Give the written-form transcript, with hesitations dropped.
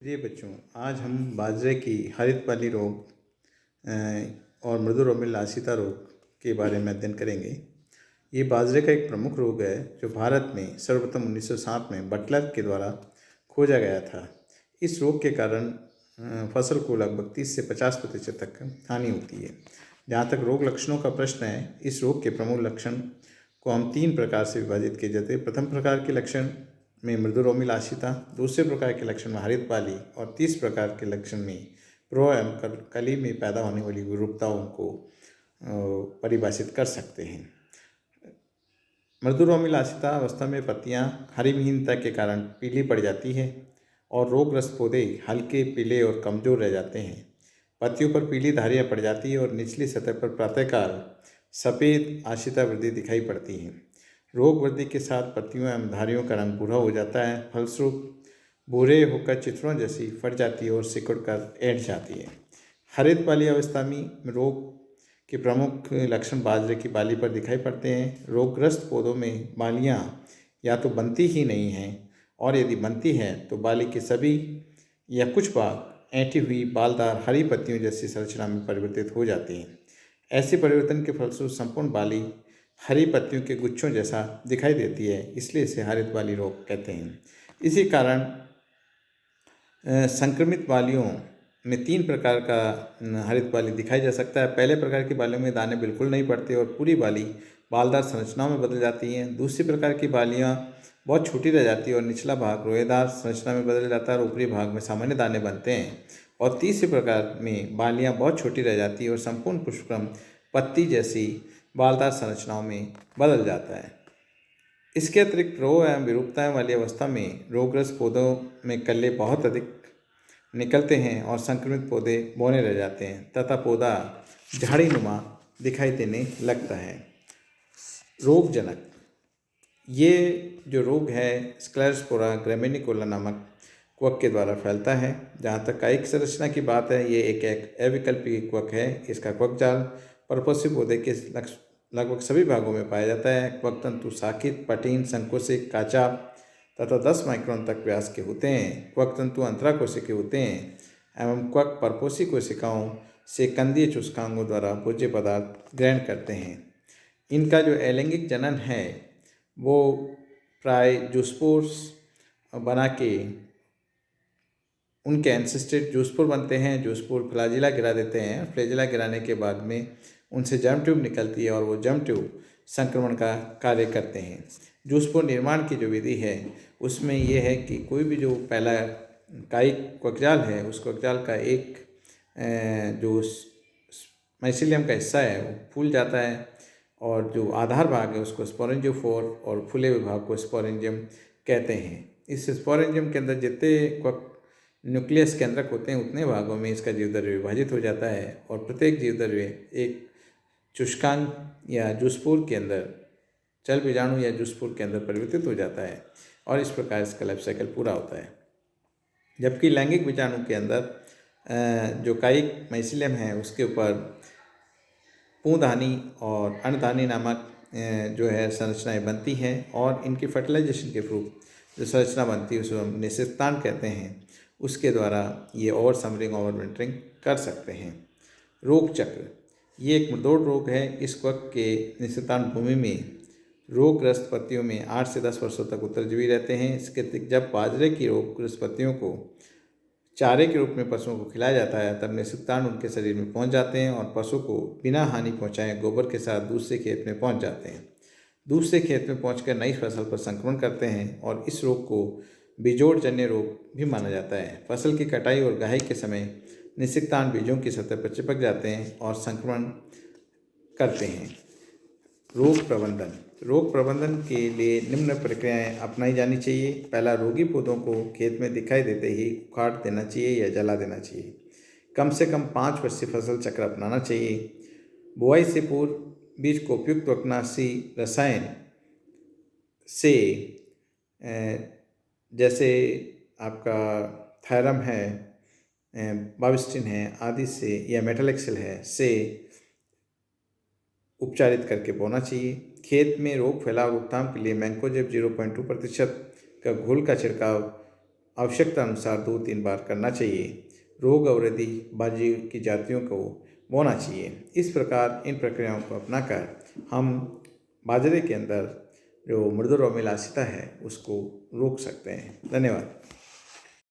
जी बच्चों, आज हम बाजरे की हरित वाली रोग और मृदु रोमिल लासिता रोग के बारे में अध्ययन करेंगे। ये बाजरे का एक प्रमुख रोग है जो भारत में सर्वप्रथम 1907 में बटलर के द्वारा खोजा गया था। इस रोग के कारण फसल को लगभग 30 से 50% तक हानि होती है। जहाँ तक रोग लक्षणों का प्रश्न है, इस रोग के प्रमुख लक्षण को हम 3 प्रकार से विभाजित किए जाते हैं। प्रथम प्रकार के लक्षण में मृदु रोमिल आशिता, दूसरे प्रकार के लक्षण में हरित वाली और तीसरे प्रकार के लक्षण में प्रो एवं कली में पैदा होने वाली विरूपताओं को परिभाषित कर सकते हैं। मृदु रोमिल आशिता अवस्था में पत्तियां हरी विहीनता के कारण पीली पड़ जाती है और रोगग्रस्त पौधे हल्के पीले और कमजोर रह जाते हैं। पत्तियों पर पीली धारियां पड़ जाती है और निचली सतह पर प्रातःकाल सफ़ेद आशिता वृद्धि दिखाई पड़ती है। रोग वृद्धि के साथ पत्तियों एवं धारियों का रंग भूरा हो जाता है। फलस्वरूप भूरे होकर चित्रों जैसी फट जाती है और सिकुड़ कर ऐंठ जाती है। हरित वाली अवस्था में रोग के प्रमुख लक्षण बाजरे की बाली पर दिखाई पड़ते हैं। रोगग्रस्त पौधों में बालियां या तो बनती ही नहीं हैं और यदि बनती है तो बाली के सभी या कुछ भाग ऐंठी हुई बालदार हरी पत्तियों जैसी संरचना में परिवर्तित हो जाती हैं। ऐसे परिवर्तन के फलस्वरूप संपूर्ण बाली हरी पत्तियों के गुच्छों जैसा दिखाई देती है, इसलिए इसे हरित वाली रोग कहते हैं। इसी कारण संक्रमित बालियों में 3 प्रकार का हरित बाली दिखाई जा सकता है। पहले प्रकार की बालियों में दाने बिल्कुल नहीं पड़ते और पूरी बाली बालदार संरचनाओं में बदल जाती हैं। दूसरी प्रकार की बालियाँ बहुत छोटी रह जाती है और निचला भाग रोएदार संरचना में बदल जाता है और ऊपरी भाग में सामान्य दाने बनते हैं। और तीसरे प्रकार में बालियाँ बहुत छोटी रह जाती है और संपूर्ण पुष्पक्रम पत्ती जैसी बालदार संरचनाओं में बदल जाता है। इसके अतिरिक्त रोग एवं विरूपताएं वाली अवस्था में रोगग्रस्त पौधों में कल्ले बहुत अधिक निकलते हैं और संक्रमित पौधे बौने रह जाते हैं तथा पौधा झाड़ीनुमा दिखाई देने लगता है। रोगजनक ये जो रोग है स्क्लेरोस्पोरा ग्रामिनिकोला नामक क्वक के द्वारा फैलता है। जहाँ तक कायिक संरचना की बात है, ये एक अविकल्पी क्वक है। इसका क्वक जाल परपोषी पौधे के लगभग सभी भागों में पाया जाता है। क्वक तंतु साकित, पटीन, संकोशिक, काचा तथा 10 माइक्रोन तक व्यास के होते हैं। क्वक तंतु अंतराकोशिकीय होते हैं एवं क्वक परपोषी कोशिकाओं से कंदीय चूसकांगों द्वारा भोज्य पदार्थ ग्रहण करते हैं। इनका जो अलैंगिक जनन है वो प्राय जूस्पोर्स बना के उनके एंसेस्टर जूस्पोर बनते हैं। जूस्पोर फ्लैजिला गिरा देते हैं। फ्लैजिला गिराने के बाद में उनसे जर्म ट्यूब निकलती है और वो जर्म ट्यूब संक्रमण का कार्य करते हैं। जूस्पोर निर्माण की जो विधि है उसमें ये है कि कोई भी जो पहला कायिक क्वकजाल है उस क्वकजाल का एक जो माइसीलियम का हिस्सा है वो फूल जाता है और जो आधार भाग है उसको स्पोरेंजियोफोर और फूले हुए भाग को स्पोरेंजियम कहते हैं। इस स्पोरेंजियम के अंदर जितने क्वक न्यूक्लियस केंद्रक होते हैं उतने भागों में इसका जीवद्रव्य विभाजित हो जाता है और प्रत्येक जीवद्रव्य एक चूषकांग या जूस्पोर के अंदर चल बीजाणु या जूस्पोर के अंदर परिवर्तित हो जाता है और इस प्रकार इसका लाइफ साइकिल पूरा होता है। जबकि लैंगिक बीजाणु के अंदर जो कायिक माइसीलियम है उसके ऊपर पूंधानी और अन्नधानी नामक जो है संरचनाएं बनती हैं और इनकी फर्टिलाइजेशन के थ्रू जो संरचना बनती है उसको हम निषेधान कहते हैं। उसके द्वारा ये ओवर समरिंग ओवर विंटरिंग कर सकते हैं। रोग चक्र ये एक मुड़दोड़ रोग है। इस क्वक के निषेधान भूमि में रोगग्रस्त पत्तियों में 8 से 10 वर्षों तक उत्तरजीवी रहते हैं। इसके अतिरिक्त जब बाजरे की रोगग्रस्त पत्तियों को चारे के रूप में पशुओं को खिलाया जाता है तब निषेधान उनके शरीर में पहुंच जाते हैं और पशु को बिना हानि पहुंचाए गोबर के साथ दूसरे खेत में पहुंच जाते हैं। दूसरे खेत में पहुंचकर नई फसल पर संक्रमण करते हैं और इस रोग को बीजोड़जन्य रोग भी माना जाता है। फसल की कटाई और गहाई के समय निषेधान बीजों की सतह पर चिपक जाते हैं और संक्रमण करते हैं। रोग प्रबंधन के लिए निम्न प्रक्रियाएं अपनाई जानी चाहिए। पहला, रोगी पौधों को खेत में दिखाई देते ही उखाड़ देना चाहिए या जला देना चाहिए। कम से कम 5 वर्षीय फसल चक्र अपनाना चाहिए। बुआई से पूर्व बीज को उपयुक्त वकनाशी रसायन से जैसे आपका थायरम है, बाविस्टिन है आदि से या मेटालेक्सिल है से उपचारित करके बोना चाहिए। खेत में रोग फैलाव रोकथाम के लिए मैंकोजेब 0.2% का घोल का छिड़काव आवश्यकता अनुसार 2-3 बार करना चाहिए। रोग अवरोधी बाजरे की जातियों को बोना चाहिए। इस प्रकार इन प्रक्रियाओं को अपनाकर हम बाजरे के अंदर जो मृदुरौमिलासिता है उसको रोक सकते हैं। धन्यवाद।